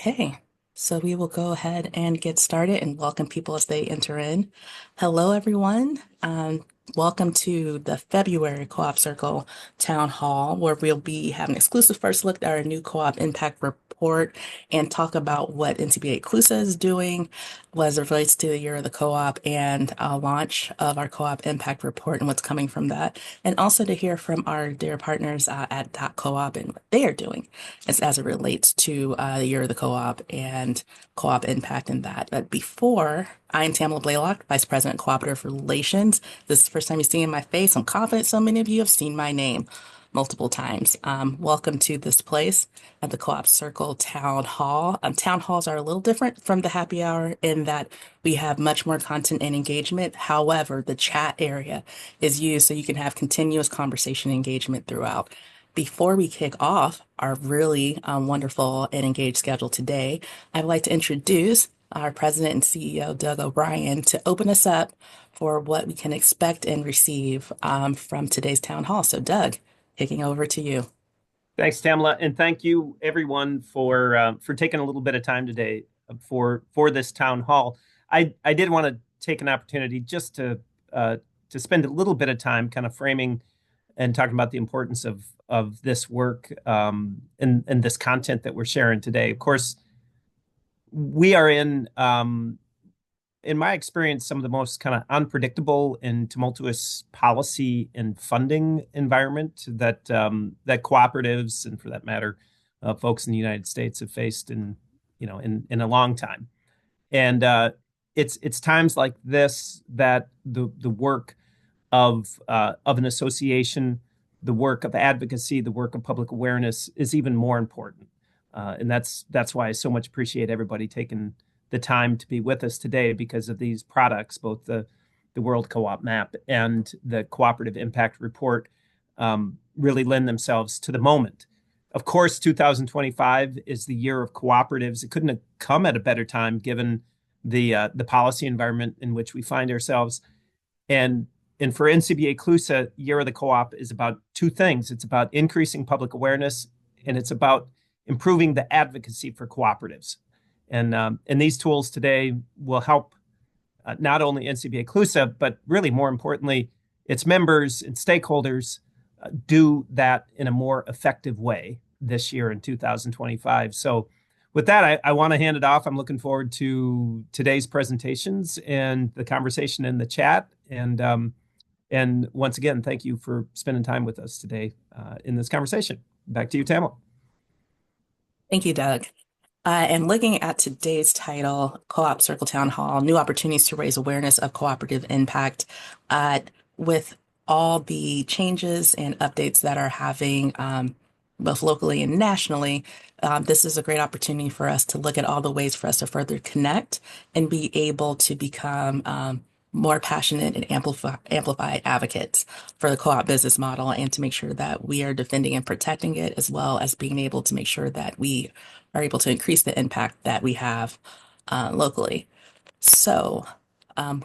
Okay, so we will go ahead and get started and welcome people as they enter in. Hello, everyone. Welcome to the February Co-op Circle Town Hall, where we'll be having an exclusive first look at our new Co-op Impact Report and talk about what NCBA Clusa is doing as it relates to the Year of the Co-op and launch of our Co-op Impact Report and what's coming from that. And also to hear from our dear partners at Dot Co-op and what they are doing as it relates to the Year of the Co-op and co-op impact in that. But before, I'm Tamala Blaylock, Vice President Cooperative Relations. This is the first time you're seeing my face. I'm confident so many of you have seen my name multiple times. Welcome to this place at the Co-op Circle Town Hall. Town halls are a little different from the happy hour in that we have much more content and engagement. However, the chat area is used so you can have continuous conversation and engagement throughout. Before we kick off our really wonderful and engaged schedule today, I'd like to introduce our President and CEO, Doug O'Brien, to open us up for what we can expect and receive from today's town hall. So, Doug, kicking over to you. Thanks, Tamla, and thank you everyone for taking a little bit of time today for this town hall. I did want to take an opportunity just to spend a little bit of time kind of framing and talking about the importance of this work and this content that we're sharing today. Of course, we are in my experience, some of the most kind of unpredictable and tumultuous policy and funding environment that cooperatives and, for that matter, folks in the United States have faced in a long time. And it's times like this that the work of an association, the work of advocacy, the work of public awareness is even more important. And that's why I so much appreciate everybody taking the time to be with us today, because of these products, both the World Co-op Map and the Cooperative Impact Report really lend themselves to the moment. Of course, 2025 is the Year of Cooperatives. It couldn't have come at a better time given the policy environment in which we find ourselves. And for NCBA Clusa, Year of the Co-op is about two things. It's about increasing public awareness, and it's about improving the advocacy for cooperatives. And these tools today will help not only NCBA Clusa, but really more importantly, its members and stakeholders do that in a more effective way this year in 2025. So with that, I want to hand it off. I'm looking forward to today's presentations and the conversation in the chat. And once again, thank you for spending time with us today in this conversation. Back to you, Tamala. Thank you, Doug. And looking at today's title, Co-op Circle Town Hall, New Opportunities to Raise Awareness of Cooperative Impact, with all the changes and updates that are having both locally and nationally, this is a great opportunity for us to look at all the ways for us to further connect and be able to become more passionate and amplified advocates for the co-op business model, and to make sure that we are defending and protecting it, as well as being able to make sure that we are able to increase the impact that we have locally. So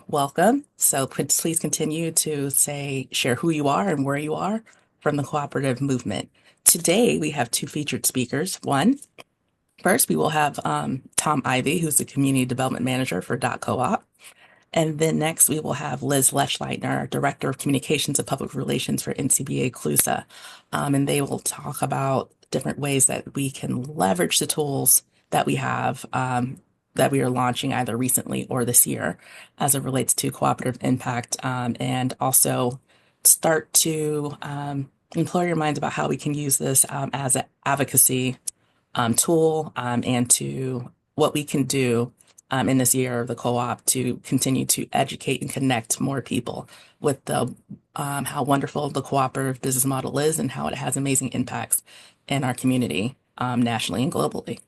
welcome. So please continue to share who you are and where you are from the cooperative movement. Today, we have two featured speakers. First, we will have Tom Ivy, who's the Community Development Manager for Dot Co-op. And then next, we will have Liz Lechleitner, Director of Communications and Public Relations for NCBA Clusa. And they will talk about different ways that we can leverage the tools that we have that we are launching either recently or this year as it relates to cooperative impact, and also start to employ your minds about how we can use this as an advocacy tool, and to what we can do in this year of the co-op to continue to educate and connect more people with the how wonderful the cooperative business model is and how it has amazing impacts in our community nationally and globally.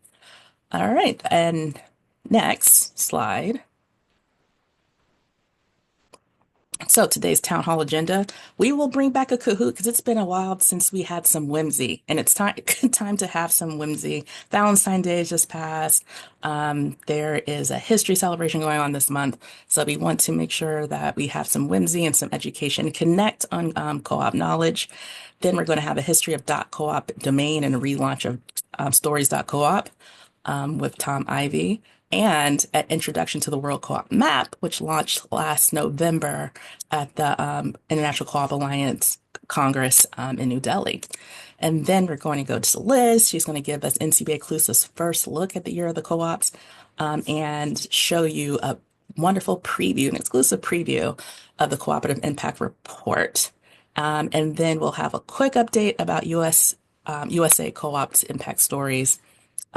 All right, and next slide. So today's town hall agenda, we will bring back a Kahoot because it's been a while since we had some whimsy, and it's time to have some whimsy. Valentine's Day just passed. There is a history celebration going on this month, so we want to make sure that we have some whimsy and some education, connect on co-op knowledge. Then we're going to have a history of .coop domain and a relaunch of stories.coop. with Tom Ivy, and an introduction to the World Co-op Map, which launched last November at the International Co-op Alliance Congress in New Delhi. And then we're going to go to Liz. She's going to give us NCBA Clusa's first look at the Year of the Co-ops and show you a wonderful preview, an exclusive preview of the Cooperative Impact Report. And then we'll have a quick update about USA Co-op's impact stories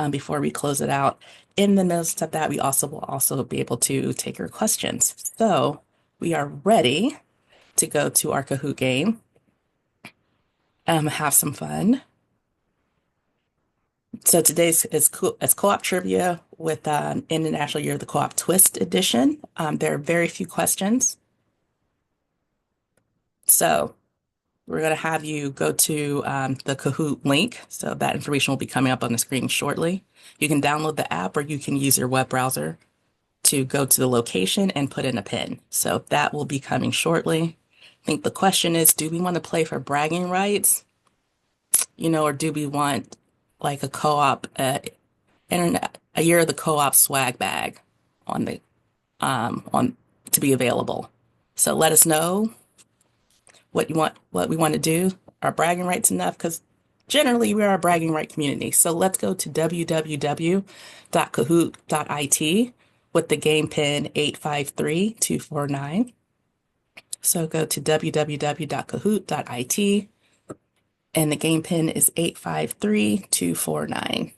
before we close it out. In the midst of that, we also will also be able to take your questions. So we are ready to go to our Kahoot game, have some fun. So today's is co-op trivia with International Year of the Co-op Twist edition. There are very few questions. So we're going to have you go to the Kahoot link. So that information will be coming up on the screen shortly. You can download the app or you can use your web browser to go to the location and put in a pin. So that will be coming shortly. I think the question is, do we want to play for bragging rights? Or do we want like a co-op internet a year of the co-op swag bag on the on to be available. So let us know what we want to do. Are bragging rights enough? Because generally we are a bragging right community. So let's go to www.kahoot.it with the game pin 853249. So go to www.kahoot.it and the game pin is 853249.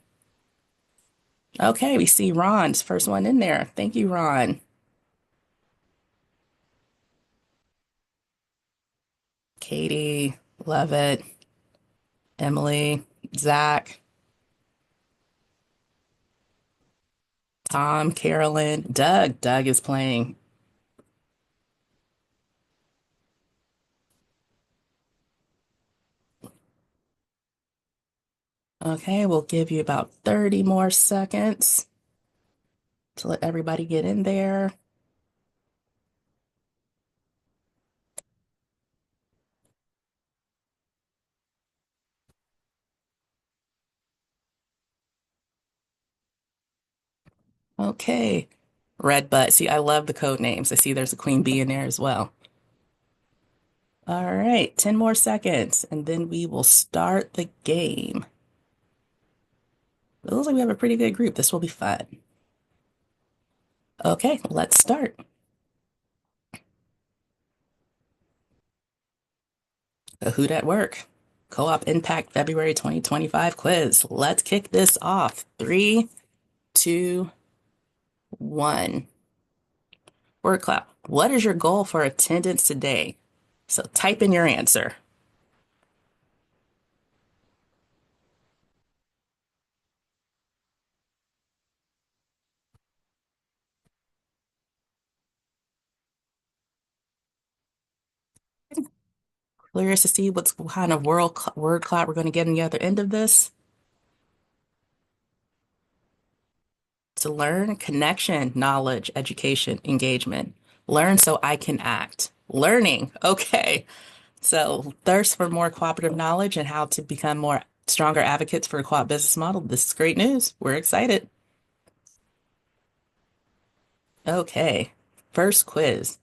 Okay, we see Ron's first one in there. Thank you, Ron. Katie, love it. Emily, Zach, Tom, Carolyn, Doug. Doug is playing. Okay, we'll give you about 30 more seconds to let everybody get in there. Okay. Red Butt. See, I love the code names. I see there's a queen bee in there as well. All right, 10 more seconds, and then we will start the game. It looks like we have a pretty good group. This will be fun. Okay, let's start. Kahoot at Work. Co-op Impact February 2025 quiz. Let's kick this off. Three, two, one. Word cloud. What is your goal for attendance today? So type in your answer. Curious to see what kind of word cloud we're going to get on the other end of this. To learn, connection, knowledge, education, engagement. Learn so I can act. Learning. Okay. So thirst for more cooperative knowledge and how to become more stronger advocates for a co-op business model. This is great news. We're excited. Okay. First quiz.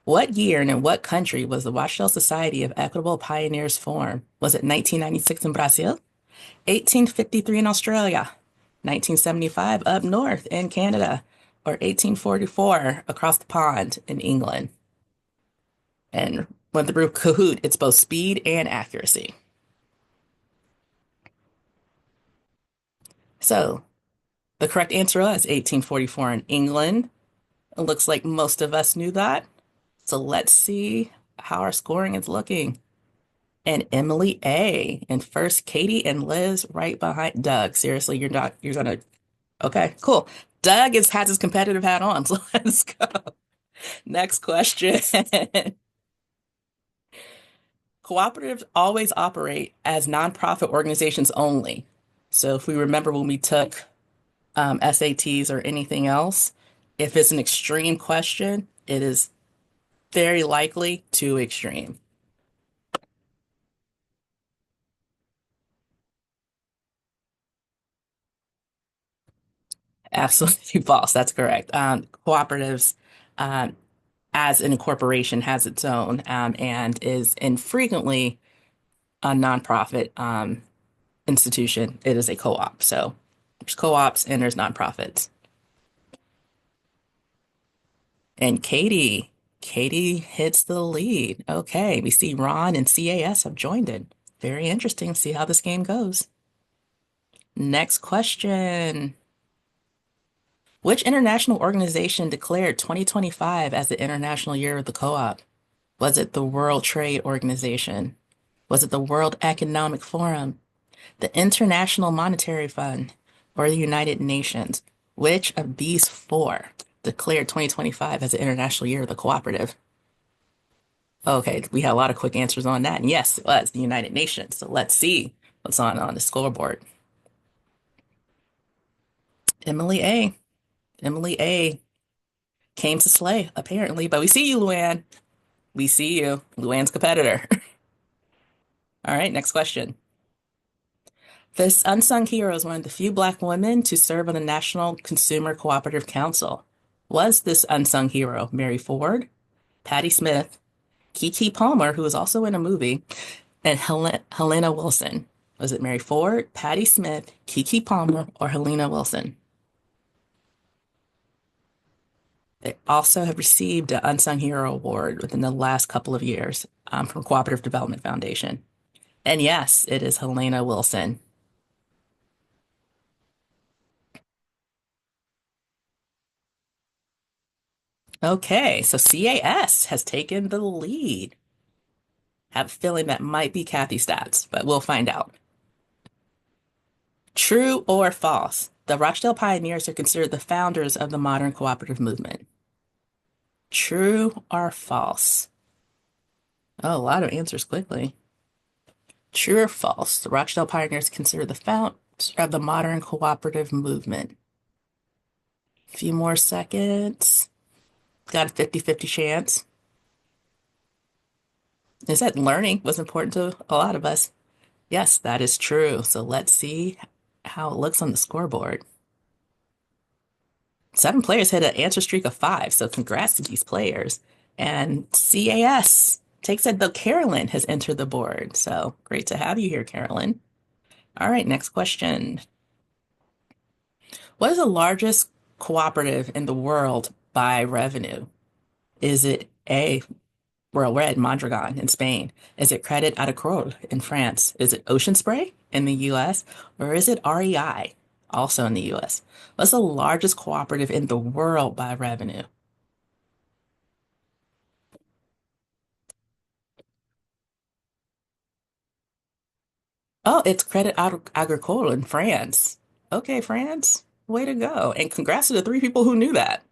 What year and in what country was the Watchdale Society of Equitable Pioneers formed? Was it 1996 in Brazil, 1853 in Australia, 1975 up north in Canada, or 1844 across the pond in England? And with the group Kahoot, it's both speed and accuracy. So the correct answer was 1844 in England. It looks like most of us knew that. So let's see how our scoring is looking. And Emily A. And first, Katie and Liz right behind Doug. Seriously, you're gonna, okay, cool. Doug has his competitive hat on, so let's go. Next question. Cooperatives always operate as nonprofit organizations only. So if we remember when we took SATs or anything else, if it's an extreme question, it is very likely too extreme. Absolutely false. That's correct. Cooperatives, um, as an incorporation, has its own and is infrequently a nonprofit institution. It is a co-op. So there's co-ops and there's nonprofits. And Katie hits the lead. Okay, we see Ron and CAS have joined in. Very interesting. See how this game goes. Next question. Which international organization declared 2025 as the International Year of the Co-op? Was it the World Trade Organization? Was it the World Economic Forum, the International Monetary Fund, or the United Nations? Which of these four declared 2025 as the International Year of the Cooperative? Okay, we had a lot of quick answers on that. And yes, it was the United Nations. So let's see what's on the scoreboard. Emily A. Emily A. came to slay, apparently, but we see you, Luann. We see you, Luann's competitor. All right, next question. This unsung hero is one of the few Black women to serve on the National Consumer Cooperative Council. Was this unsung hero Mary Ford, Patti Smith, Keke Palmer, who was also in a movie, and Helena Wilson? Was it Mary Ford, Patti Smith, Keke Palmer, or Helena Wilson? They also have received an Unsung Hero Award within the last couple of years from Cooperative Development Foundation. And yes, it is Helena Wilson. Okay, so CAS has taken the lead. Have a feeling that might be Kathy Stats, but we'll find out. True or false? The Rochdale Pioneers are considered the founders of the modern cooperative movement. True or false? Oh, a lot of answers quickly. True or false? The Rochdale Pioneers are considered the founders of the modern cooperative movement. A few more seconds. Got a 50-50 chance. Is that learning was important to a lot of us? Yes, that is true. So let's see how it looks on the scoreboard. 7 players hit an answer streak of 5, so congrats to these players. And CAS takes it, though Carolyn has entered the board. So great to have you here, Carolyn. All right, next question. What is the largest cooperative in the world by revenue? Is it A, well, we're at Mondragon in Spain? Is it Credit Agricole in France? Is it Ocean Spray in the US? Or is it REI, also in the US? What's the largest cooperative in the world by revenue? Oh, it's Agricole in France. Okay, France, way to go. And congrats to the 3 people who knew that.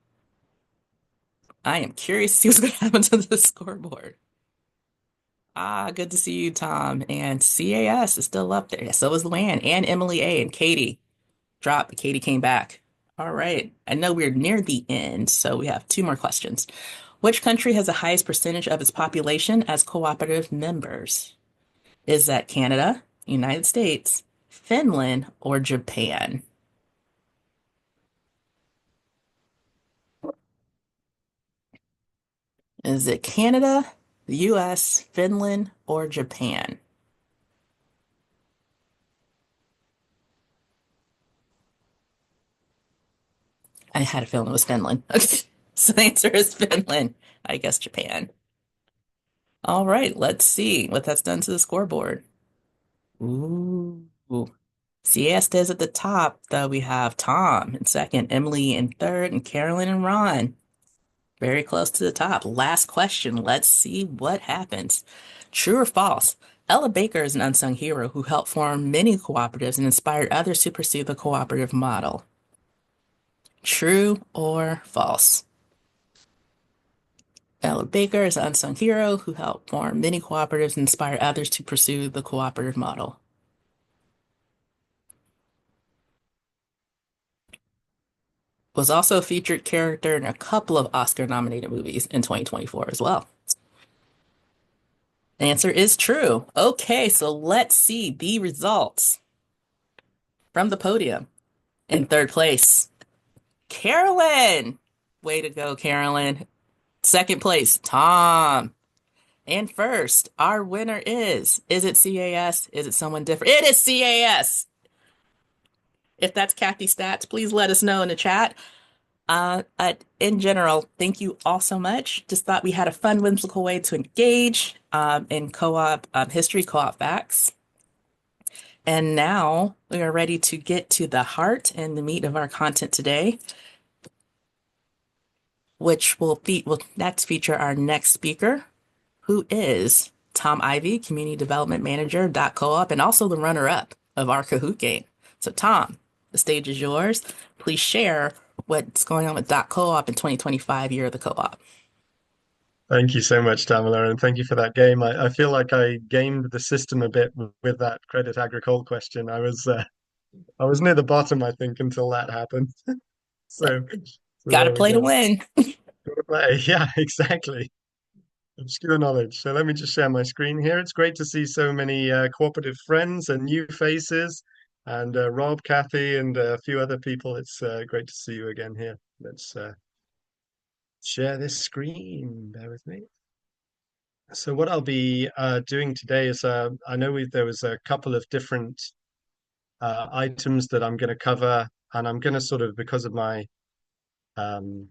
I am curious to see what's going to happen to the scoreboard. Ah, good to see you, Tom. And CAS is still up there. So is Luann and Emily A. and Katie. Drop. Katie came back. All right. I know we're near the end, so we have 2 more questions. Which country has the highest percentage of its population as cooperative members? Is that Canada, United States, Finland, or Japan? Is it Canada, the US, Finland, or Japan? I had a feeling it was Finland. So the answer is Finland. I guess Japan. All right, let's see what that's done to the scoreboard. Ooh. Siesta is at the top, though we have Tom in second, Emily in third, and Carolyn and Ron. Very close to the top. Last question. Let's see what happens. True or false? Ella Baker is an unsung hero who helped form many cooperatives and inspired others to pursue the cooperative model. True or false? Ella Baker is an unsung hero who helped form many cooperatives and inspired others to pursue the cooperative model. Was also a featured character in a couple of Oscar-nominated movies in 2024 as well. The answer is true. Okay, so let's see the results from the podium. In third place, Carolyn. Way to go, Carolyn. Second place, Tom. And first, our winner is it CAS? Is it someone different? It is CAS. If that's Kathy Stats, please let us know in the chat. In general, thank you all so much. Just thought we had a fun, whimsical way to engage in co-op history, co-op facts. And now we are ready to get to the heart and the meat of our content today, which will next feature our next speaker, who is Tom Ivy, Community Development Manager, Dot Co-op, and also the runner-up of our Kahoot game. So Tom, the stage is yours. Please share what's going on with Dot Co-op in 2025 Year of the Co-op. Thank you so much, Tamala, and thank you for that game. I feel like I gamed the system a bit with that Credit Agricole question. I was near the bottom, I think, until that happened. So, so Got to there we play to go. win. Good play. Yeah, exactly. Obscure knowledge. So let me just share my screen here. It's great to see so many cooperative friends and new faces, and Rob, Kathy, and a few other people. It's great to see you again here. Let's share this screen. Bear with me. So what I'll be doing today is I know there was a couple of different items that I'm going to cover, and I'm going to sort of because of um,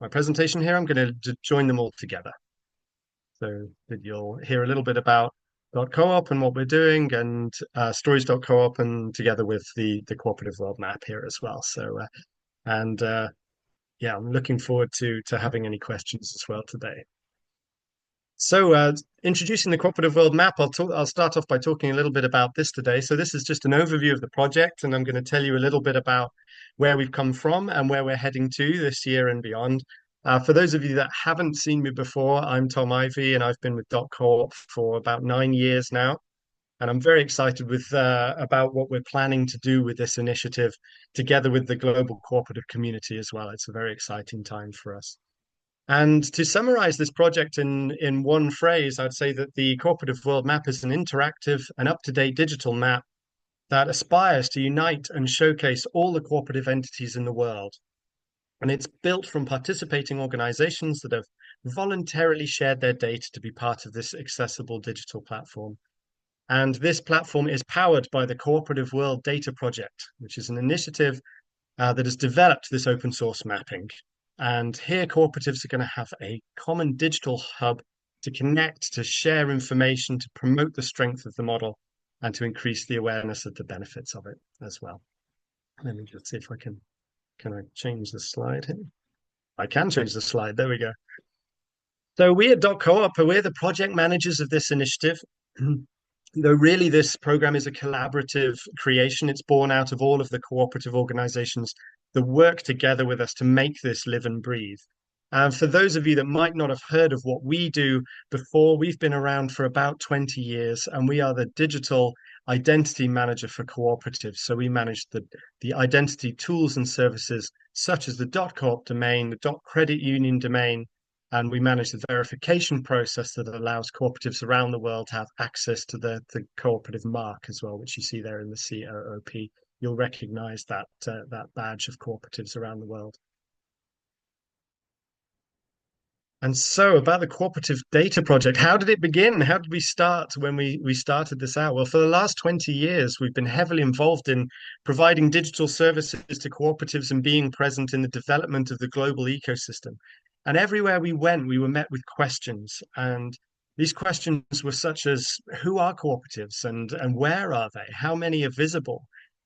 my presentation here, I'm going to join them all together. So that you'll hear a little bit about .coop and what we're doing, and stories.coop, and together with the cooperative world map here as well. So and yeah, I'm looking forward to having any questions as well today. So, introducing the Cooperative World Map, I'll start off by talking a little bit about this today. So, this is just an overview of the project, and I'm going to tell you a little bit about where we've come from and where we're heading to this year and beyond. For those of you that haven't seen me before, I'm Tom Ivy, and I've been with .coop for about 9 years now. And I'm very excited about what we're planning to do with this initiative, together with the global cooperative community as well. It's a very exciting time for us. And to summarize this project in one phrase, I'd say that the Cooperative World Map is an interactive and up-to-date digital map that aspires to unite and showcase all the cooperative entities in the world. And it's built from participating organizations that have voluntarily shared their data to be part of this accessible digital platform. And this platform is powered by the Cooperative World Data Project, which is an initiative that has developed this open source mapping. And here, cooperatives are going to have a common digital hub to connect, to share information, to promote the strength of the model, and to increase the awareness of the benefits of it as well. Let me just see if can I change the slide here? I can change the slide. There we go. So we at .coop, we're the project managers of this initiative. Though really this program is a collaborative creation, it's born out of all of the cooperative organizations that work together with us to make this live and breathe. And for those of you that might not have heard of what we do before, we've been around for about 20 years, and we are the digital identity manager for cooperatives. So we manage the identity tools and services such as the .coop domain, the .credit union domain, and we manage the verification process that allows cooperatives around the world to have access to the cooperative mark as well, which you see there in the COOP. You'll recognize that badge of cooperatives around the world. And so about the Cooperative Data Project, how did it begin? How did we start when we started this out? Well, for the last 20 years, we've been heavily involved in providing digital services to cooperatives and being present in the development of the global ecosystem. And everywhere we went, we were met with questions. And these questions were such as, who are cooperatives and where are they? How many are visible?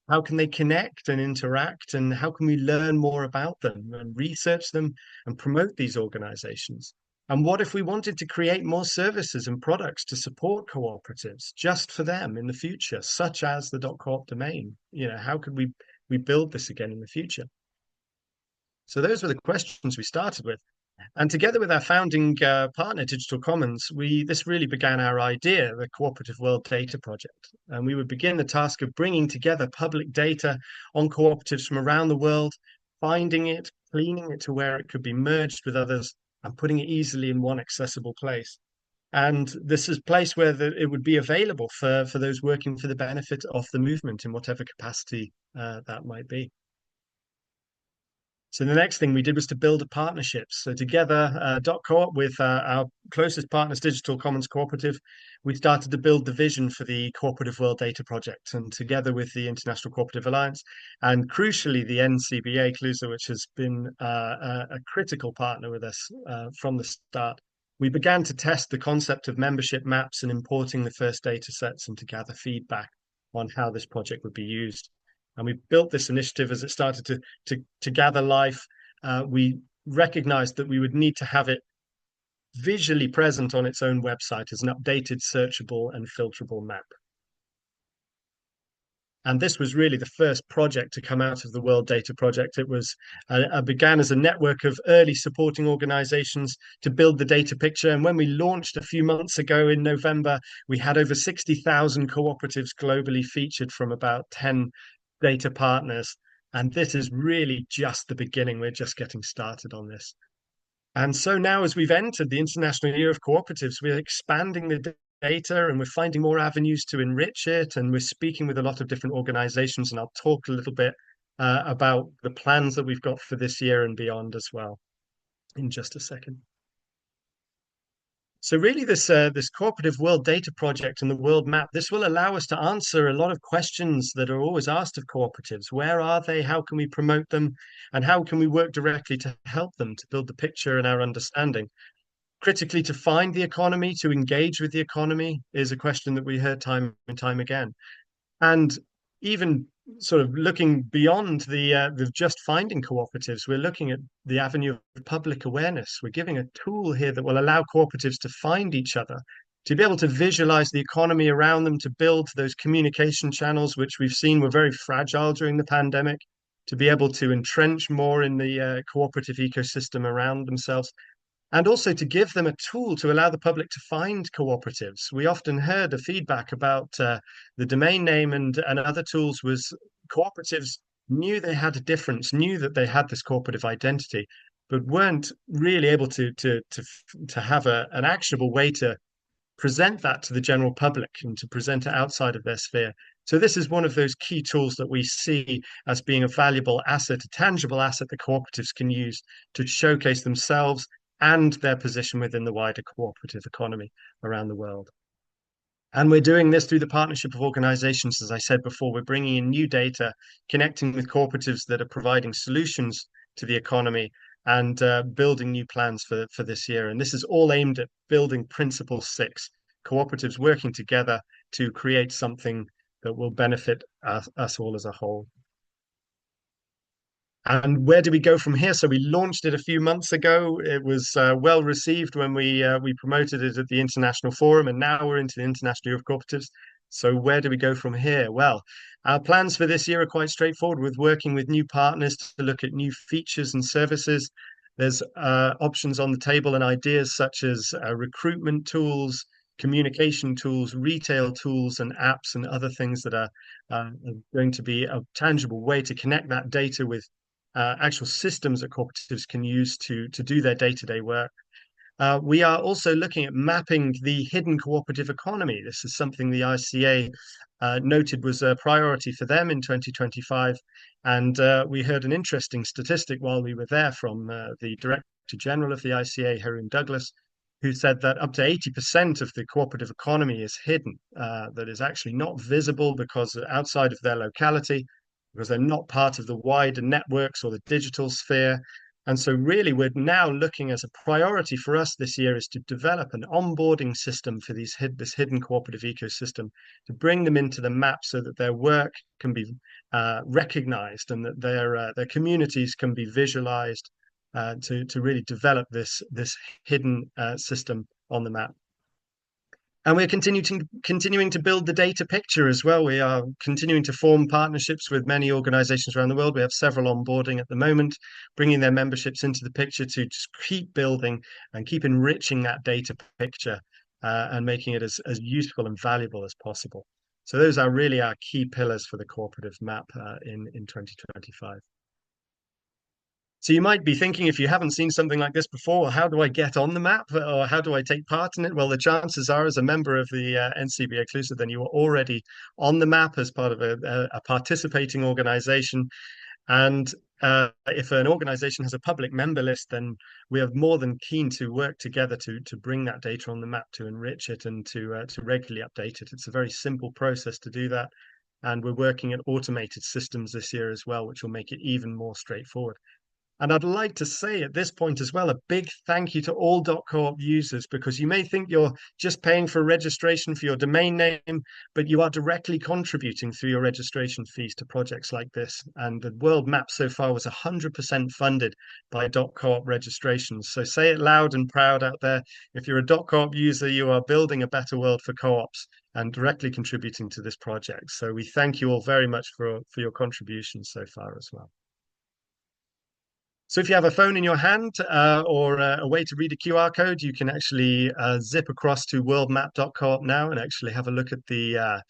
How can they connect and interact? And how can we learn more about them and research them and promote these organizations? And what if we wanted to create more services and products to support cooperatives just for them in the future, such as the .coop domain? You know, how could we build this again in the future? So those were the questions we started with. And together with our founding partner, Digital Commons, this really began our idea, the Cooperative World Data Project. And we would begin the task of bringing together public data on cooperatives from around the world, finding it, cleaning it to where it could be merged with others, and putting it easily in one accessible place. And this is a place where it would be available for those working for the benefit of the movement in whatever capacity that might be. So the next thing we did was to build a partnership. So together, .coop with our closest partners, Digital Commons Cooperative, we started to build the vision for the Cooperative World Data Project, and together with the International Cooperative Alliance, and crucially the NCBA CLUSA, which has been a critical partner with us from the start, we began to test the concept of membership maps and importing the first data sets and to gather feedback on how this project would be used. And we built this initiative as it started to gather life. We recognized that we would need to have it visually present on its own website as an updated, searchable, and filterable map. And this was really the first project to come out of the World Data Project. It was began as a network of early supporting organizations to build the data picture. And when we launched a few months ago in November, we had over 60,000 cooperatives globally featured from about 10 data partners. And this is really just the beginning. We're just getting started on this. And so now, as we've entered the International Year of Cooperatives, we're expanding the data and we're finding more avenues to enrich it. And we're speaking with a lot of different organizations. And I'll talk a little bit about the plans that we've got for this year and beyond as well in just a second. So really this Cooperative World Data Project and the World Map, this will allow us to answer a lot of questions that are always asked of cooperatives. Where are they? How can we promote them? And how can we work directly to help them to build the picture and our understanding? Critically, to find the economy, to engage with the economy is a question that we heard time and time again. And even sort of looking beyond the just finding cooperatives, we're looking at the avenue of public awareness. We're giving a tool here that will allow cooperatives to find each other, to be able to visualize the economy around them, to build those communication channels, which we've seen were very fragile during the pandemic, to be able to entrench more in the cooperative ecosystem around themselves, and also to give them a tool to allow the public to find cooperatives. We often heard a feedback about the domain name and other tools was cooperatives knew they had a difference, knew that they had this cooperative identity, but weren't really able to have an actionable way to present that to the general public and to present it outside of their sphere. So this is one of those key tools that we see as being a valuable asset, a tangible asset that cooperatives can use to showcase themselves and their position within the wider cooperative economy around the world. And we're doing this through the partnership of organizations. As I said before, we're bringing in new data, connecting with cooperatives that are providing solutions to the economy and building new plans for this year. And this is all aimed at building Principle 6, cooperatives working together to create something that will benefit us all as a whole. And where do we go from here? So we launched it a few months ago. It was well received when we promoted it at the International Forum, and now we're into the International Year of Cooperatives. So where do we go from here? Well, our plans for this year are quite straightforward, with working with new partners to look at new features and services. There's options on the table and ideas such as recruitment tools, communication tools, retail tools, and apps and other things that are going to be a tangible way to connect that data with actual systems that cooperatives can use to do their day-to-day work. We are also looking at mapping the hidden cooperative economy. This is something the ICA noted was a priority for them in 2025. And we heard an interesting statistic while we were there from the Director General of the ICA, Haroon Douglas, who said that up to 80% of the cooperative economy is hidden, that is actually not visible because outside of their locality, because they're not part of the wider networks or the digital sphere. And so really we're now looking as a priority for us this year is to develop an onboarding system for this hidden cooperative ecosystem, to bring them into the map so that their work can be recognized and that their communities can be visualized to really develop this hidden system on the map. And we're continuing to build the data picture as well. We are continuing to form partnerships with many organizations around the world. We have several onboarding at the moment, bringing their memberships into the picture to just keep building and keep enriching that data picture and making it as useful and valuable as possible. So those are really our key pillars for the cooperative map in 2025. So you might be thinking, if you haven't seen something like this before, how do I get on the map or how do I take part in it? Well, the chances are, as a member of the NCBA CLUSA, then you are already on the map as part of a participating organization. And if an organization has a public member list, then we are more than keen to work together to bring that data on the map, to enrich it, and to regularly update it. It's a very simple process to do that. And we're working at automated systems this year as well, which will make it even more straightforward. And I'd like to say at this point as well, a big thank you to all .coop users, because you may think you're just paying for registration for your domain name, but you are directly contributing through your registration fees to projects like this. And the world map so far was 100% funded by .coop registrations. So say it loud and proud out there. If you're a .coop user, you are building a better world for co-ops and directly contributing to this project. So we thank you all very much for your contributions so far as well. So if you have a phone in your hand or a way to read a QR code, you can actually zip across to worldmap.coop now and actually have a look at the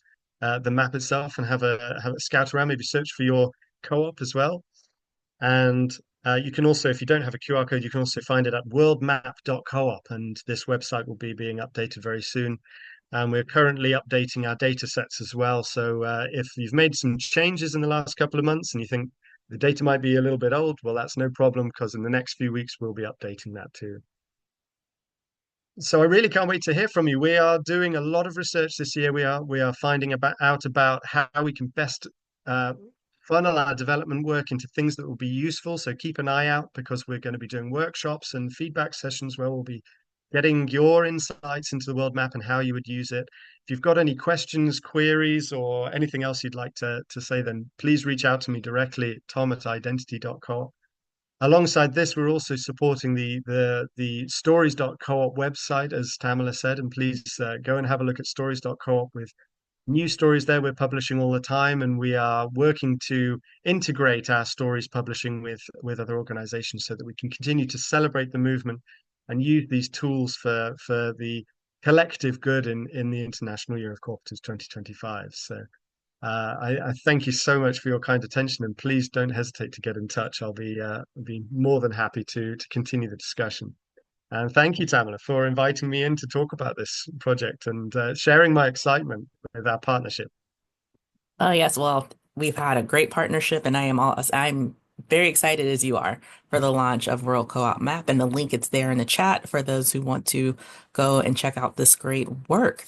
map itself and have a scout around, maybe search for your co-op as well. And you can also, if you don't have a QR code, you can also find it at worldmap.coop, and this website will be being updated very soon. And we're currently updating our data sets as well. So if you've made some changes in the last couple of months and you think the data might be a little bit old, well, that's no problem, because in the next few weeks we'll be updating that too. So I really can't wait to hear from you. We are doing a lot of research this year. We are finding out about how we can best uh, funnel our development work into things that will be useful. So keep an eye out, because we're going to be doing workshops and feedback sessions where we'll be getting your insights into the world map and how you would use it. If you've got any questions, queries, or anything else you'd like to say, then please reach out to me directly, tom@identity.co. Alongside this, we're also supporting the stories.coop website, as Tamala said, and please go and have a look at stories.coop with new stories there we're publishing all the time, and we are working to integrate our stories publishing with other organizations so that we can continue to celebrate the movement and use these tools for the collective good in the International Year of Cooperatives 2025. So I thank you so much for your kind attention, and please don't hesitate to get in touch. I'll be more than happy to continue the discussion. And thank you, Tamala, for inviting me in to talk about this project and sharing my excitement with our partnership. Oh, yes. Well, we've had a great partnership, and I'm very excited as you are for the launch of World Co-op Map. And the link is there in the chat for those who want to go and check out this great work.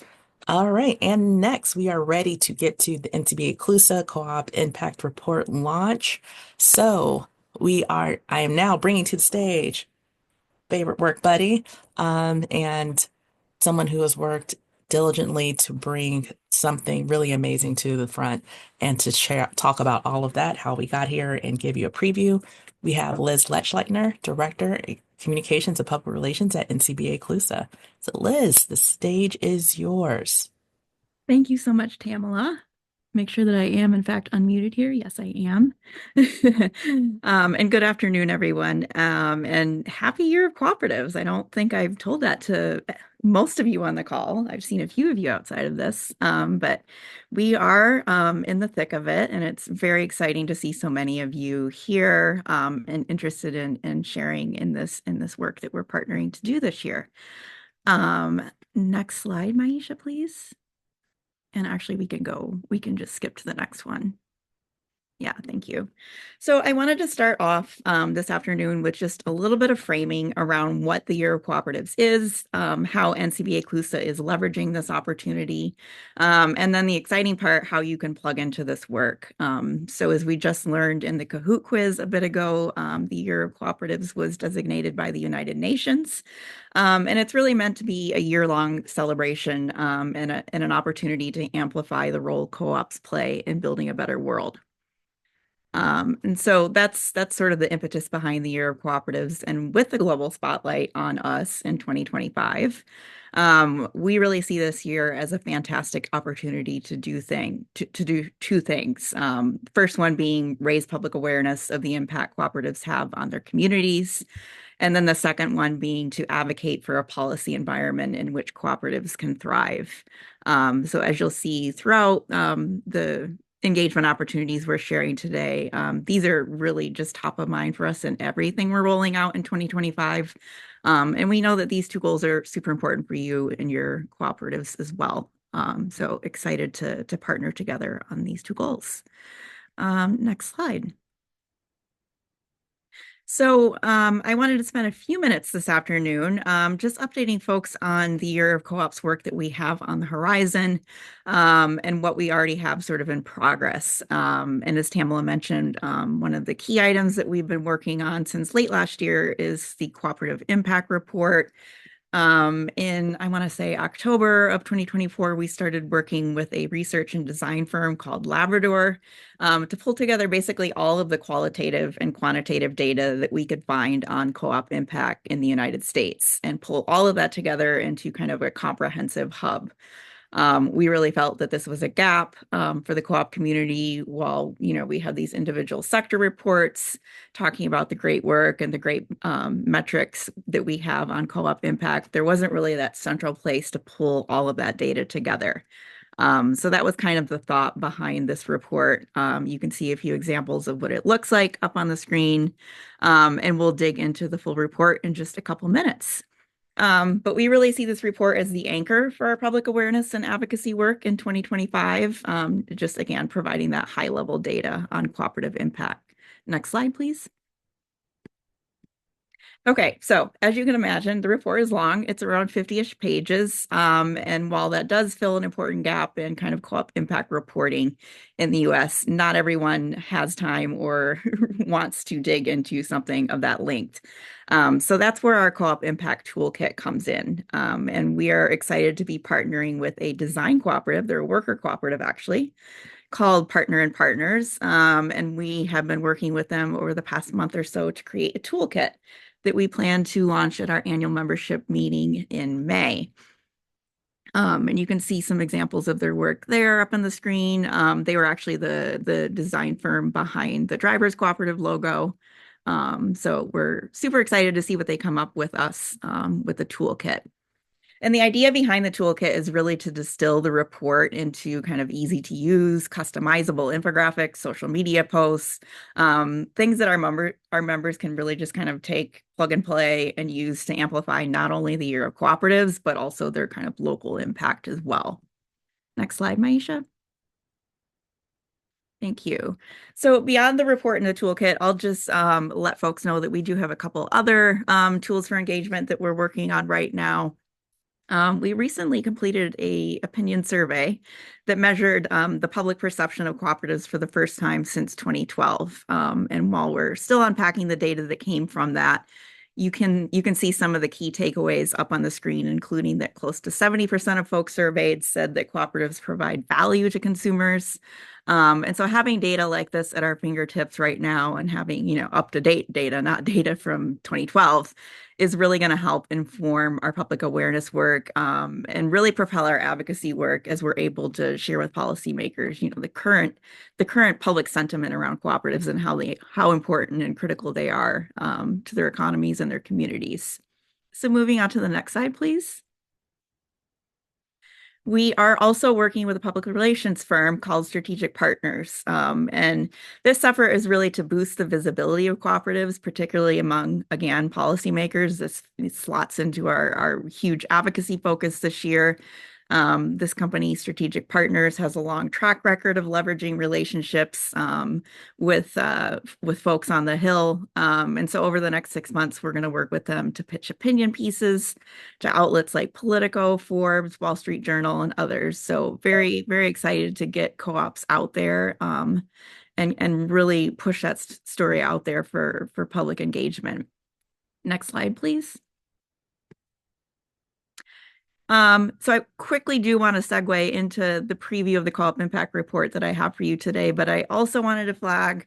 All right. And next, we are ready to get to the NTBA CLUSA Co-op Impact Report launch. So I am now bringing to the stage favorite work buddy, and someone who has worked diligently to bring something really amazing to the front and to talk about all of that, how we got here, and give you a preview. We have Liz Letchleitner, Director, Communications and Public Relations at NCBA CLUSA. So, Liz, the stage is yours. Thank you so much, Tamala. Make sure that I am, in fact, unmuted here. Yes, I am. And good afternoon, everyone. And happy Year of Cooperatives. I don't think I've told that to most of you on the call. I've seen a few of you outside of this, but we are in the thick of it, and it's very exciting to see so many of you here and interested in sharing in this work that we're partnering to do this year. Next slide, Maisha, please. And actually, we can just skip to the next one. Yeah, thank you. So I wanted to start off this afternoon with just a little bit of framing around what the Year of Cooperatives is, how NCBA CLUSA is leveraging this opportunity, and then the exciting part, how you can plug into this work. So as we just learned in the Kahoot quiz a bit ago, the Year of Cooperatives was designated by the United Nations. And it's really meant to be a year-long celebration and an opportunity to amplify the role co-ops play in building a better world. And so that's sort of the impetus behind the Year of Cooperatives. And with the global spotlight on us in 2025, we really see this year as a fantastic opportunity to do two things. First one being raise public awareness of the impact cooperatives have on their communities. And then the second one being to advocate for a policy environment in which cooperatives can thrive. So as you'll see throughout the engagement opportunities we're sharing today, these are really just top of mind for us in everything we're rolling out in 2025. And we know that these two goals are super important for you and your cooperatives as well. So excited to partner together on these two goals. Next slide. So I wanted to spend a few minutes this afternoon just updating folks on the Year of Co-ops work that we have on the horizon and what we already have sort of in progress. And as Tamala mentioned, one of the key items that we've been working on since late last year is the Cooperative Impact Report. In, I want to say, October of 2024, we started working with a research and design firm called Labrador to pull together basically all of the qualitative and quantitative data that we could find on co-op impact in the United States and pull all of that together into kind of a comprehensive hub. We really felt that this was a gap for the co-op community while, we had these individual sector reports talking about the great work and the great metrics that we have on co-op impact. There wasn't really that central place to pull all of that data together. So that was kind of the thought behind this report. You can see a few examples of what it looks like up on the screen, and we'll dig into the full report in just a couple minutes. But we really see this report as the anchor for our public awareness and advocacy work in 2025, just again, providing that high level data on cooperative impact. Next slide, please. Okay, so as you can imagine, the report is long. It's around 50-ish pages. And while that does fill an important gap in kind of co-op impact reporting in the US, not everyone has time or wants to dig into something of that length. So that's where our co-op impact toolkit comes in. And we are excited to be partnering with a design cooperative. They're a worker cooperative, actually, called Partner and Partners. And we have been working with them over the past month or so to create a toolkit that we plan to launch at our annual membership meeting in May. And you can see some examples of their work there up on the screen. They were actually the design firm behind the Drivers Cooperative logo. So we're super excited to see what they come up with us with the toolkit. And the idea behind the toolkit is really to distill the report into kind of easy to use, customizable infographics, social media posts, things that our members can really just kind of take, plug and play, and use to amplify not only the Year of Cooperatives, but also their kind of local impact as well. Next slide, Maisha. Thank you. So beyond the report and the toolkit, I'll just let folks know that we do have a couple other tools for engagement that we're working on right now. We recently completed an opinion survey that measured the public perception of cooperatives for the first time since 2012. And while we're still unpacking the data that came from that, you can see some of the key takeaways up on the screen, including that close to 70% of folks surveyed said that cooperatives provide value to consumers. And so having data like this at our fingertips right now and having, up-to-date data, not data from 2012, is really going to help inform our public awareness work and really propel our advocacy work as we're able to share with policymakers, the current public sentiment around cooperatives and how important and critical they are to their economies and their communities. So moving on to the next slide, please. We are also working with a public relations firm called Strategic Partners. And this effort is really to boost the visibility of cooperatives, particularly among, again, policymakers. This slots into our huge advocacy focus this year. This company, Strategic Partners, has a long track record of leveraging relationships with folks on the Hill. And so over the next 6 months, we're going to work with them to pitch opinion pieces to outlets like Politico, Forbes, Wall Street Journal, and others. So very, very excited to get co-ops out there and really push that story out there for public engagement. Next slide, please. So I quickly do want to segue into the preview of the Co-op Impact Report that I have for you today, but I also wanted to flag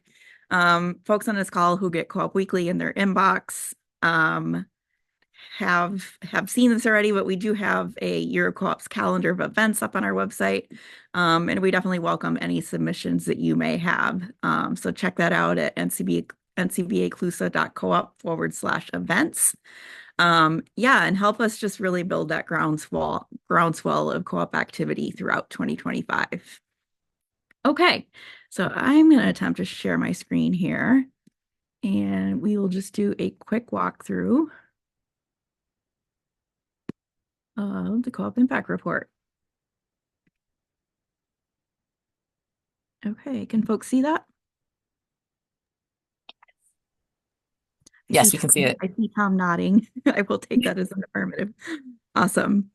folks on this call who get Co-op Weekly in their inbox have seen this already, but we do have a Year of Co-op's calendar of events up on our website, and we definitely welcome any submissions that you may have. So check that out at ncbaclusa.coop/events. And help us just really build that groundswell of co-op activity throughout 2025. Okay, so I'm going to attempt to share my screen here, and we will just do a quick walkthrough of the Co-op Impact Report. Okay, can folks see that? Yes, we can see it. I see Tom nodding. I will take that as an affirmative. Awesome.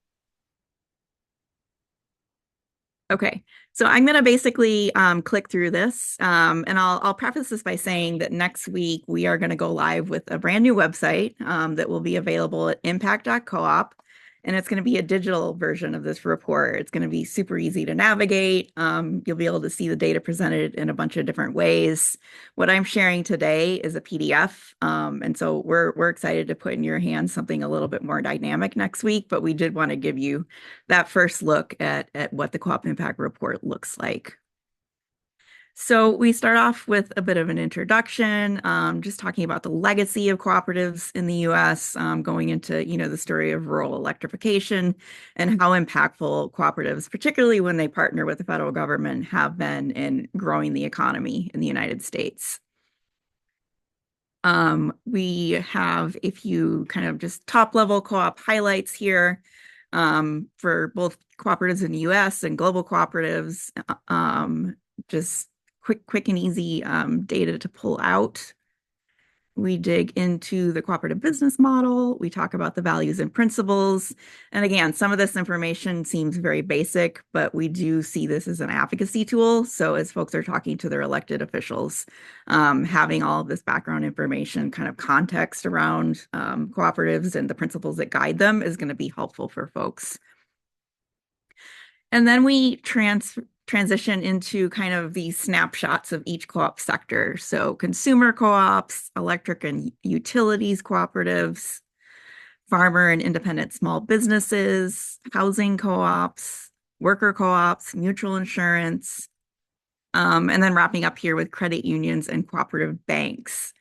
Okay, so I'm going to basically click through this, and I'll preface this by saying that next week we are going to go live with a brand new website that will be available at impact.coop, and it's going to be a digital version of this report. It's going to be super easy to navigate. You'll be able to see the data presented in a bunch of different ways. What I'm sharing today is a PDF, and so we're excited to put in your hands something a little bit more dynamic next week, but we did want to give you that first look at what the Co-op Impact Report looks like. So we start off with a bit of an introduction, just talking about the legacy of cooperatives in the U.S., going into, the story of rural electrification and how impactful cooperatives, particularly when they partner with the federal government, have been in growing the economy in the United States. We have a few kind of just top level co-op highlights here for both cooperatives in the US and global cooperatives. Just quick and easy data to pull out. We dig into the cooperative business model. We talk about the values and principles. And again, some of this information seems very basic, but we do see this as an advocacy tool. So as folks are talking to their elected officials, having all of this background information, kind of context around cooperatives and the principles that guide them is going to be helpful for folks. And then we transition into kind of these snapshots of each co-op sector. So consumer co-ops, electric and utilities cooperatives, farmer and independent small businesses, housing co-ops, worker co-ops, mutual insurance, and then wrapping up here with credit unions and cooperative banks.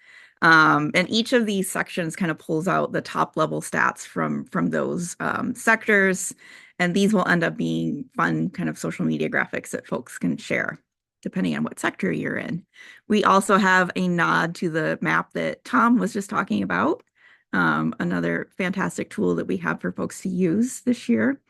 And each of these sections kind of pulls out the top level stats from those sectors. And these will end up being fun kind of social media graphics that folks can share, depending on what sector you're in. We also have a nod to the map that Tom was just talking about, another fantastic tool that we have for folks to use this year.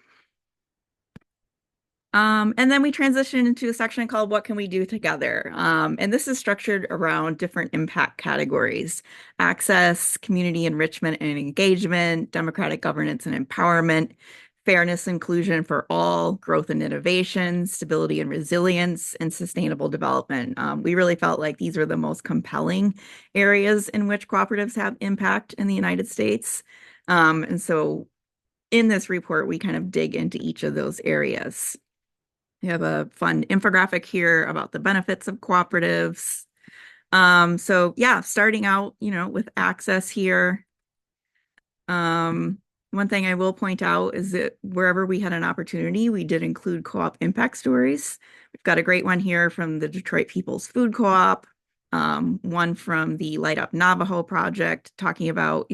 And then we transition into a section called What Can We Do Together? And this is structured around different impact categories: access, community enrichment and engagement, democratic governance and empowerment, fairness, inclusion for all, growth and innovation, stability and resilience, and sustainable development. We really felt like these are the most compelling areas in which cooperatives have impact in the United States. And so in this report, we kind of dig into each of those areas. We have a fun infographic here about the benefits of cooperatives. So yeah, starting out, with access here. One thing I will point out is that wherever we had an opportunity, we did include co-op impact stories. We've got a great one here from the Detroit People's Food Co-op, one from the Light Up Navajo project, talking about,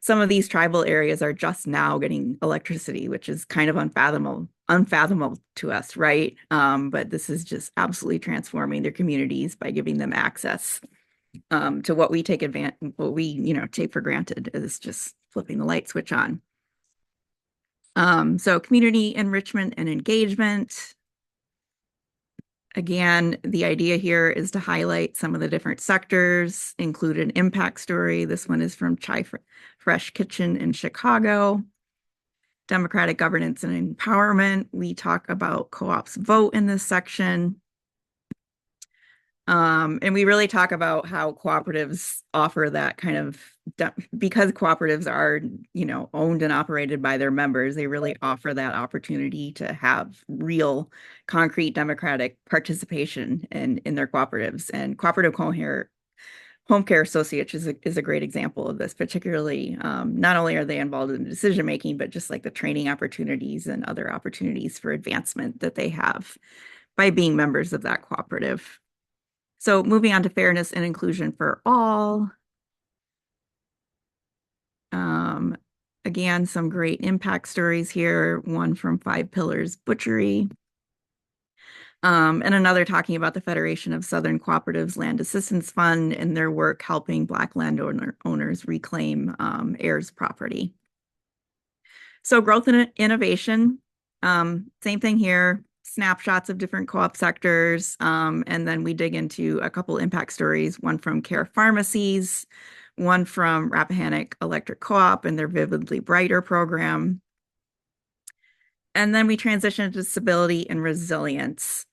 some of these tribal areas are just now getting electricity, which is kind of unfathomable to us, right? But this is just absolutely transforming their communities by giving them access to what we take take for granted is just flipping the light switch on. So community enrichment and engagement. Again, the idea here is to highlight some of the different sectors, include an impact story. This one is from Chai Fresh Kitchen in Chicago. Democratic governance and empowerment. We talk about co-ops vote in this section. And we really talk about how cooperatives offer that kind of, because cooperatives are, owned and operated by their members, they really offer that opportunity to have real, concrete democratic participation in their cooperatives. And Cooperative Home Care Associates is a great example of this, particularly not only are they involved in decision making, but just like the training opportunities and other opportunities for advancement that they have by being members of that cooperative. So moving on to fairness and inclusion for all. Again, some great impact stories here. One from Five Pillars Butchery. And another talking about the Federation of Southern Cooperatives Land Assistance Fund and their work helping Black landowners reclaim heirs property. So growth and innovation, same thing here. Snapshots of different co-op sectors. And then we dig into a couple impact stories, one from Care Pharmacies, one from Rappahannock Electric Co-op and their Vividly Brighter program. And then we transitioned to stability and resilience.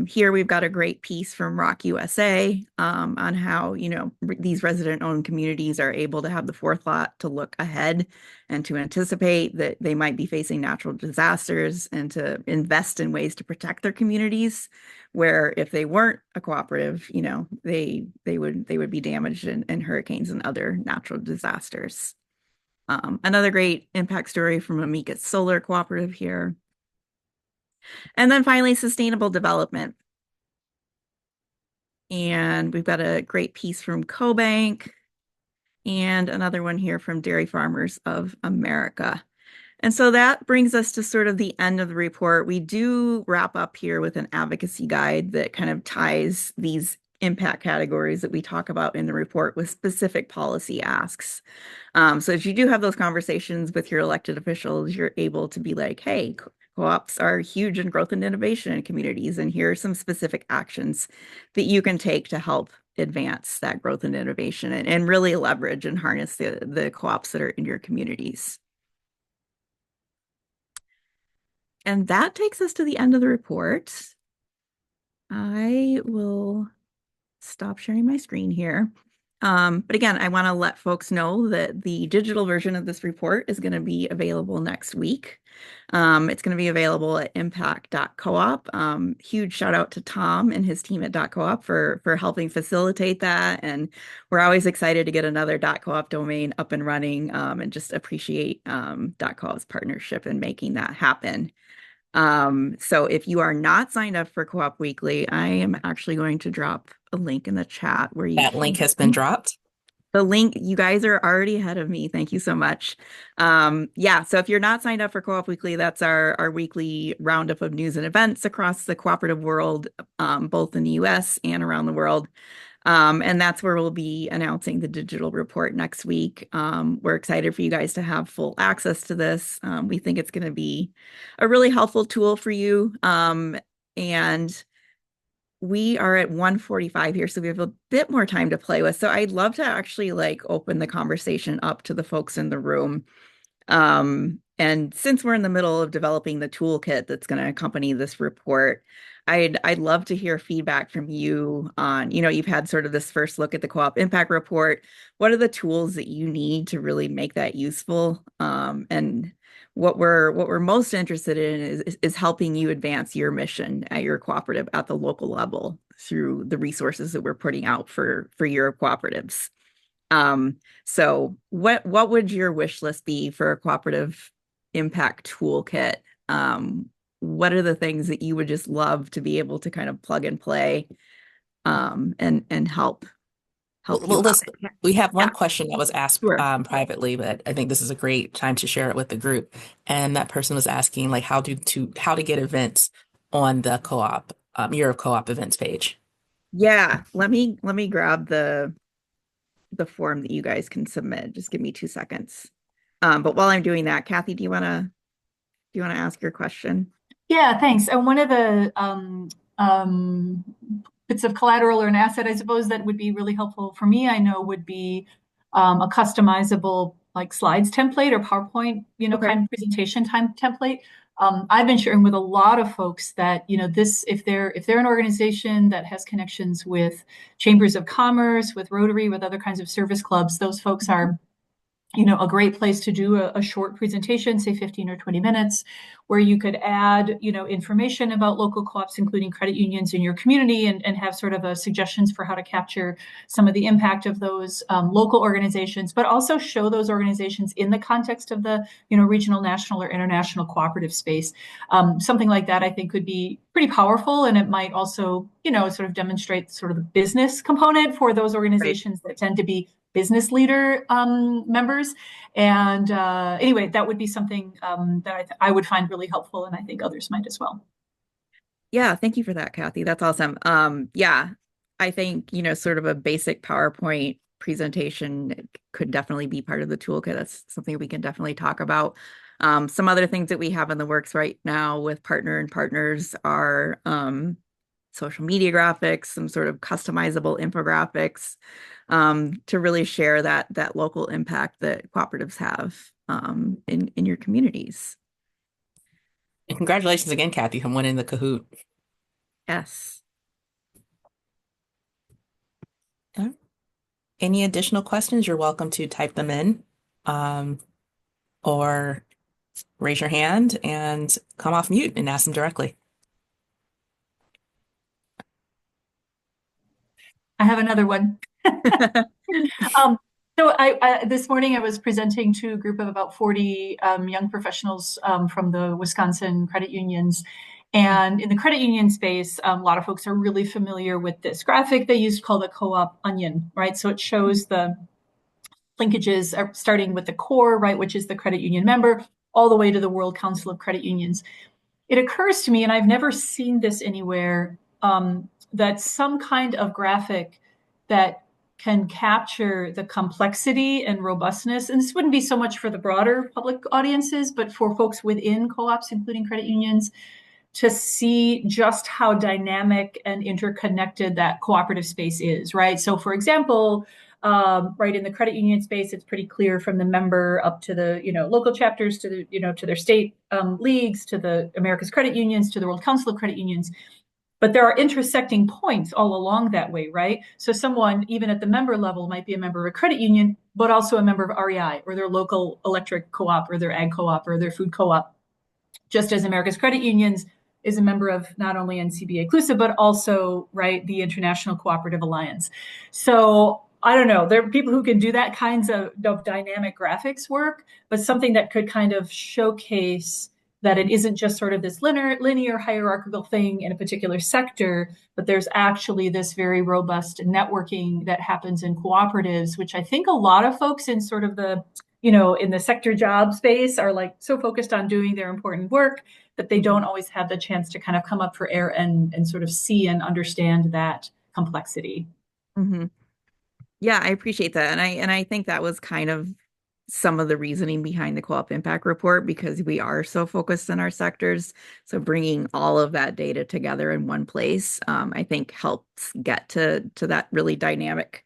Here we've got a great piece from Rock USA on how, these resident-owned communities are able to have the forethought to look ahead and to anticipate that they might be facing natural disasters and to invest in ways to protect their communities, where if they weren't a cooperative, they would be damaged in hurricanes and other natural disasters. Another great impact story from Amicus Solar Cooperative here. And then finally, sustainable development. And we've got a great piece from CoBank and another one here from Dairy Farmers of America. And so that brings us to sort of the end of the report. We do wrap up here with an advocacy guide that kind of ties these impact categories that we talk about in the report with specific policy asks. So if you do have those conversations with your elected officials, you're able to be like, hey, co-ops are huge in growth and innovation in communities, and here are some specific actions that you can take to help advance that growth and innovation and really leverage and harness the co-ops that are in your communities. And that takes us to the end of the report. I will stop sharing my screen here. But again, I want to let folks know that the digital version of this report is going to be available next week. It's going to be available at impact.coop. Huge shout out to Tom and his team at .coop for helping facilitate that. And we're always excited to get another .coop domain up and running, and just appreciate .coop's partnership in making that happen. So if you are not signed up for Co-op Weekly, I am actually going to drop a link in the chat where you That link has been dropped. the link. You guys are already ahead of me. Thank you so much. Yeah, so if you're not signed up for Co-op Weekly, that's our weekly roundup of news and events across the cooperative world, both in the US and around the world. And that's where we'll be announcing the digital report next week. We're excited for you guys to have full access to this. We think it's going to be a really helpful tool for you. And we are at 1:45 here, so we have a bit more time to play with. So I'd love to actually open the conversation up to the folks in the room. And since we're in the middle of developing the toolkit that's going to accompany this report, I'd love to hear feedback from you on, you've had sort of this first look at the Co-op Impact Report. What are the tools that you need to really make that useful? And what we're most interested in is helping you advance your mission at your cooperative at the local level through the resources that we're putting out for Year of Cooperatives. So what would your wish list be for a cooperative impact toolkit? What are the things that you would just love to be able to kind of plug and play, and help you out? We have one Yeah, question that was asked sure. privately, but I think this is a great time to share it with the group. And that person was asking how to get events on the co-op Year of Co-op events page. Yeah, let me grab the form that you guys can submit. Just give me 2 seconds. But while I'm doing that, Kathy, do you want to ask your question? Yeah, thanks. And one of the bits of collateral or an asset, I suppose, that would be really helpful for me, I know, would be a customizable slides template or PowerPoint, Okay. kind of presentation template. I've been sharing with a lot of folks that, this, if they're an organization that has connections with chambers of commerce, with Rotary, with other kinds of service clubs, those folks are a great place to do a short presentation, say 15 or 20 minutes, where you could add, information about local co-ops, including credit unions in your community, and have sort of suggestions for how to capture some of the impact of those local organizations, but also show those organizations in the context of the, regional, national, or international cooperative space. Something like that, I think, could be pretty powerful, and it might also, sort of demonstrate sort of the business component for those organizations that tend to be business leader members. And anyway, that would be something that I would find really helpful, and I think others might as well. Yeah, thank you for that, Kathy. That's awesome. Yeah, I think, sort of a basic PowerPoint presentation could definitely be part of the toolkit. That's something we can definitely talk about. Some other things that we have in the works right now with partners are social media graphics, some sort of customizable infographics, to really share that local impact that cooperatives have in your communities. And congratulations again, Kathy, on winning the Kahoot. Yes. Yeah. Any additional questions, you're welcome to type them in, or raise your hand and come off mute and ask them directly. I have another one. So this morning I was presenting to a group of about 40 young professionals from the Wisconsin credit unions. And in the credit union space, a lot of folks are really familiar with this graphic they used called the co-op onion, right? So it shows the linkages starting with the core, right, which is the credit union member, all the way to the World Council of Credit Unions. It occurs to me, and I've never seen this anywhere, that some kind of graphic that can capture the complexity and robustness, and this wouldn't be so much for the broader public audiences, but for folks within co-ops, including credit unions, to see just how dynamic and interconnected that cooperative space is, right? So, for example, right in the credit union space, it's pretty clear from the member up to the local chapters to the to their state leagues, to the America's credit unions, to the World Council of Credit Unions. But there are intersecting points all along that way, right? So someone, even at the member level, might be a member of a credit union, but also a member of REI or their local electric co-op or their ag co-op or their food co-op, just as America's credit unions is a member of not only NCBA Clusa, but also, right, the International Cooperative Alliance. So I don't know, there are people who can do that kinds of dynamic graphics work, but something that could kind of showcase that it isn't just sort of this linear hierarchical thing in a particular sector, but there's actually this very robust networking that happens in cooperatives, which I think a lot of folks in sort of the in the sector job space are like so focused on doing their important work that they don't always have the chance to kind of come up for air and sort of see and understand that complexity. Mm-hmm. Yeah, I appreciate that. And I think that was kind of some of the reasoning behind the co-op impact report, because we are so focused in our sectors. So bringing all of that data together in one place, I think helps get to that really dynamic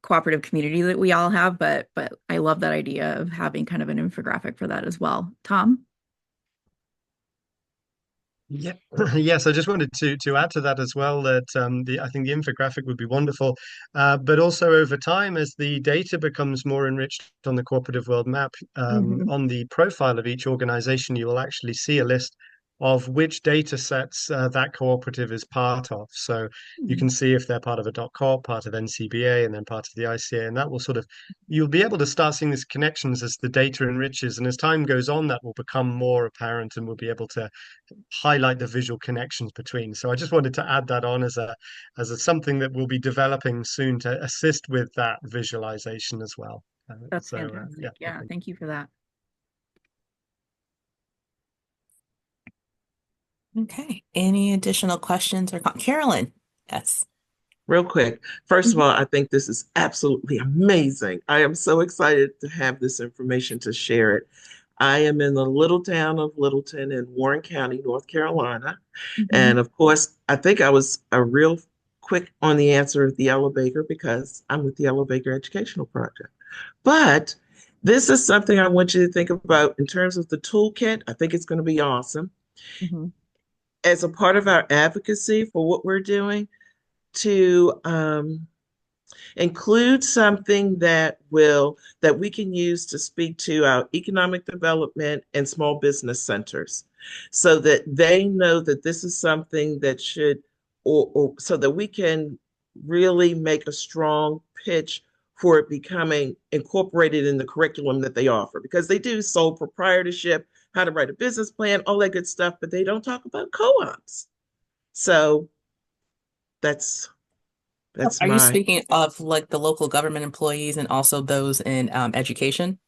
cooperative community that we all have. But I love that idea of having kind of an infographic for that as well. Tom? Yeah, yes, I just wanted to add to that as well that I think the infographic would be wonderful, but also over time as the data becomes more enriched on the cooperative world map, Mm-hmm. on the profile of each organization, you will actually see a list of which data sets that cooperative is part of. So you can see if they're part of a .coop, part of NCBA, and then part of the ICA, and that will sort of you'll be able to start seeing these connections as the data enriches, and as time goes on, that will become more apparent, and we'll be able to highlight the visual connections between. So I just wanted to add that on as a something that we'll be developing soon to assist with that visualization as well. That's So fantastic. Yeah, thank you for that. Okay. Any additional questions or Carolyn? Yes. Real quick. First of Mhm. all, I think this is absolutely amazing. I am so excited to have this information to share it. I am in the little town of Littleton in Warren County, North Carolina. Mhm. And of course, I think I was a real quick on the answer of the Yellow Baker because I'm with the Yellow Baker Educational Project. But this is something I want you to think about in terms of the toolkit. I think it's going to be awesome. Mhm. As a part of our advocacy for what we're doing, to include something that we can use to speak to our economic development and small business centers so that they know that this is something that should or so that we can really make a strong pitch for it becoming incorporated in the curriculum that they offer, because they do sole proprietorship, how to write a business plan, all that good stuff, but they don't talk about co-ops. So that's Are you my speaking of like the local government employees and also those in education?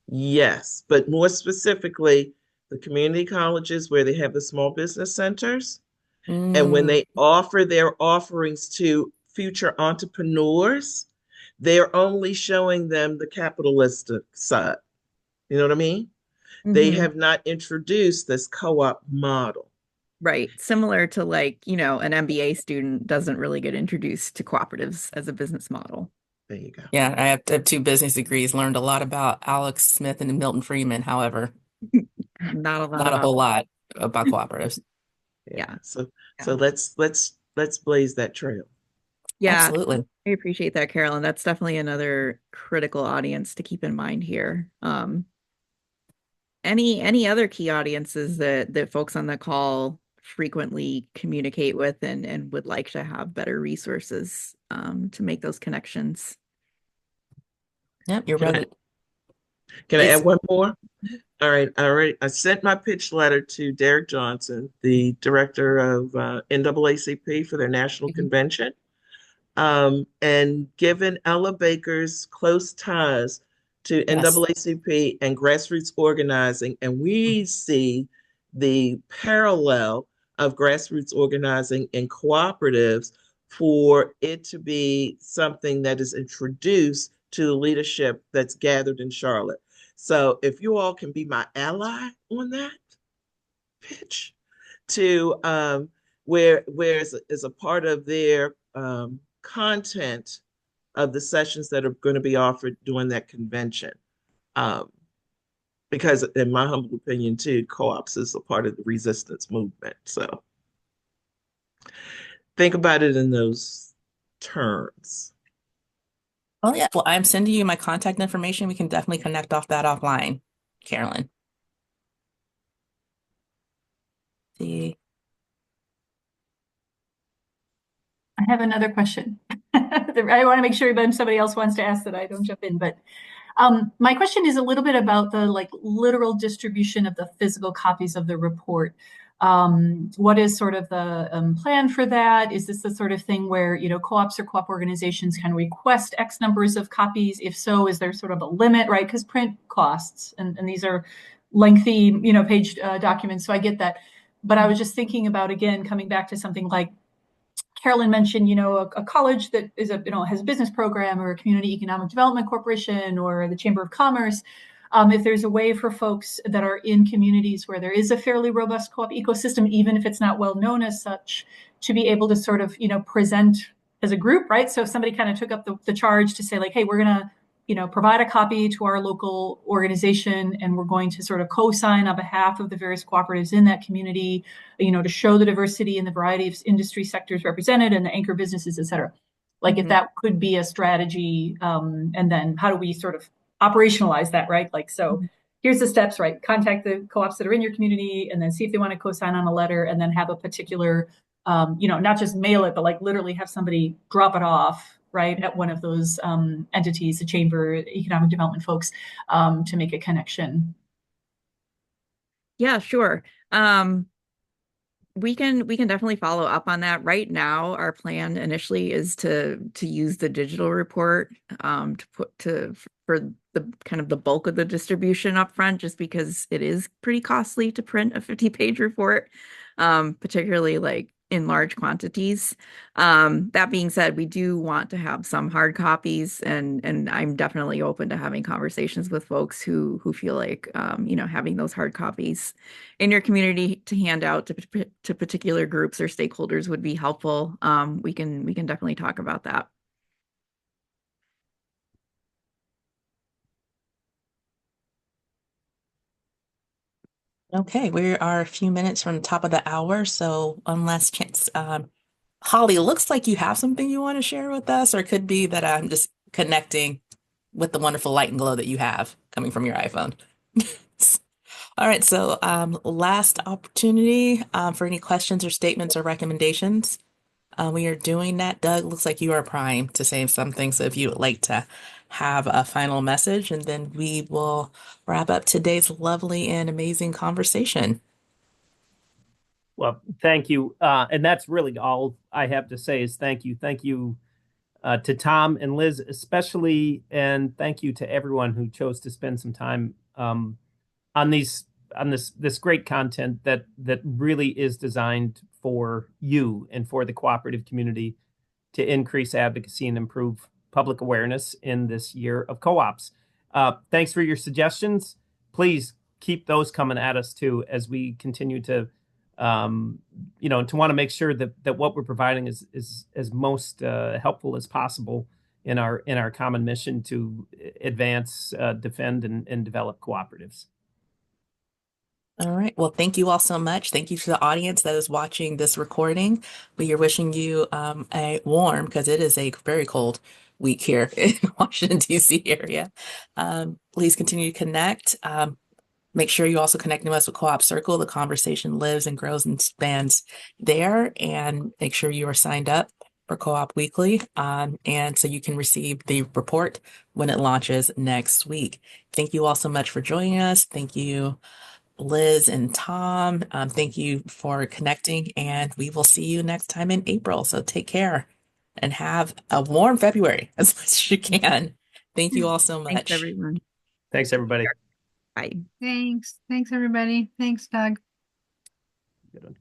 Yes, but more specifically, the community colleges where they have the small business centers. And when Mm, they offer their offerings to future entrepreneurs, they're only showing them the capitalistic side. You know what I mean? They Mhm. have not introduced this co op model. Right. Similar to like, an MBA student doesn't really get introduced to cooperatives as a business model. There you go. Yeah, I have two business degrees, learned a lot about Alex Smith and Milton Friedman. However, Not a lot not a about, whole lot about cooperatives. Yeah. yeah. So Yeah. let's blaze that trail. Yeah. Absolutely. I appreciate that, Carolyn. That's definitely another critical audience to keep in mind here. Any other key audiences that folks on the call frequently communicate with and would like to have better resources to make those connections? Yep, you're Can I right. can I Please. add one more? All right, I sent my pitch letter to Derek Johnson, the director of NAACP for their national Mhm. convention. And given Ella Baker's close ties to Yes. NAACP and grassroots organizing, and we see the parallel of grassroots organizing and cooperatives for it to be something that is introduced to the leadership that's gathered in Charlotte. So if you all can be my ally on that pitch to where is a part of their content of the sessions that are going to be offered during that convention. Um, because in my humble opinion too, co-ops is a part of the resistance movement. So think about it in those terms. Oh yeah. Well, I'm sending you my contact information. We can definitely connect off that offline, Carolyn. See. I have another question. I want to make sure when somebody else wants to ask that I don't jump in, but my question is a little bit about the like literal distribution of the physical copies of the report. What is sort of the plan for that? Is this the sort of thing where, co-ops or co-op organizations can request X numbers of copies? If so, is there sort of a limit, right? Because print costs, and these are lengthy, page documents. So I get that. But I was just thinking about, again, coming back to something like Carolyn mentioned, a college that is has a business program or a community economic development corporation or the Chamber of Commerce. If there's a way for folks that are in communities where there is a fairly robust co-op ecosystem, even if it's not well known as such, to be able to sort of, present as a group, right? So if somebody kind of took up the charge to say like, hey, we're going to, provide a copy to our local organization and we're going to sort of co-sign on behalf of the various cooperatives in that community, to show the diversity and the variety of industry sectors represented and the anchor businesses, et cetera. Like if that could be a strategy, and then how do we sort of operationalize that, right? Like, so here's the steps, right? Contact the co-ops that are in your community and then see if they want to co-sign on a letter and then have a particular, not just mail it, but like literally have somebody drop it off, right, at one of those entities, the chamber, economic development folks, to make a connection. Yeah, sure. Um, we can definitely follow up on that. Right now, our plan initially is to use the digital report to put to for the kind of the bulk of the distribution up front, just because it is pretty costly to print a 50-page report, particularly like in large quantities. That being said, we do want to have some hard copies, and I'm definitely open to having conversations with folks who feel like having those hard copies in your community to hand out to particular groups or stakeholders would be helpful. We can definitely talk about that. Okay, we are a few minutes from the top of the hour, so unless Holly, looks like you have something you want to share with us, or it could be that I'm just connecting with the wonderful light and glow that you have coming from your iPhone. All right, so last opportunity for any questions or statements or recommendations. We are doing that. Doug, looks like you are primed to say something. So if you would like to have a final message, and then we will wrap up today's lovely and amazing conversation. Well, thank you. And that's really all I have to say is thank you. Thank you to Tom and Liz, especially, and thank you to everyone who chose to spend some time on this great content that really is designed for you and for the cooperative community to increase advocacy and improve public awareness in this year of co-ops. Thanks for your suggestions. Please keep those coming at us too as we continue to to want to make sure that what we're providing is as most helpful as possible in our common mission to advance, defend, and develop cooperatives. All right. Well, thank you all so much. Thank you to the audience that is watching this recording. We are wishing you a warm, because it is a very cold week here in Washington, D.C. area. Please continue to connect. Make sure you also connect us with Co-op Circle. The conversation lives and grows and spans there. And make sure you are signed up for Co-op Weekly. And so you can receive the report when it launches next week. Thank you all so much for joining us. Thank you, Liz and Tom. Thank you for connecting, and we will see you next time in April. So take care and have a warm February as much as you can. Thank you all so Thanks, much. everyone. Thanks, everybody. Bye. Thanks, everybody. Thanks, Doug. Good one.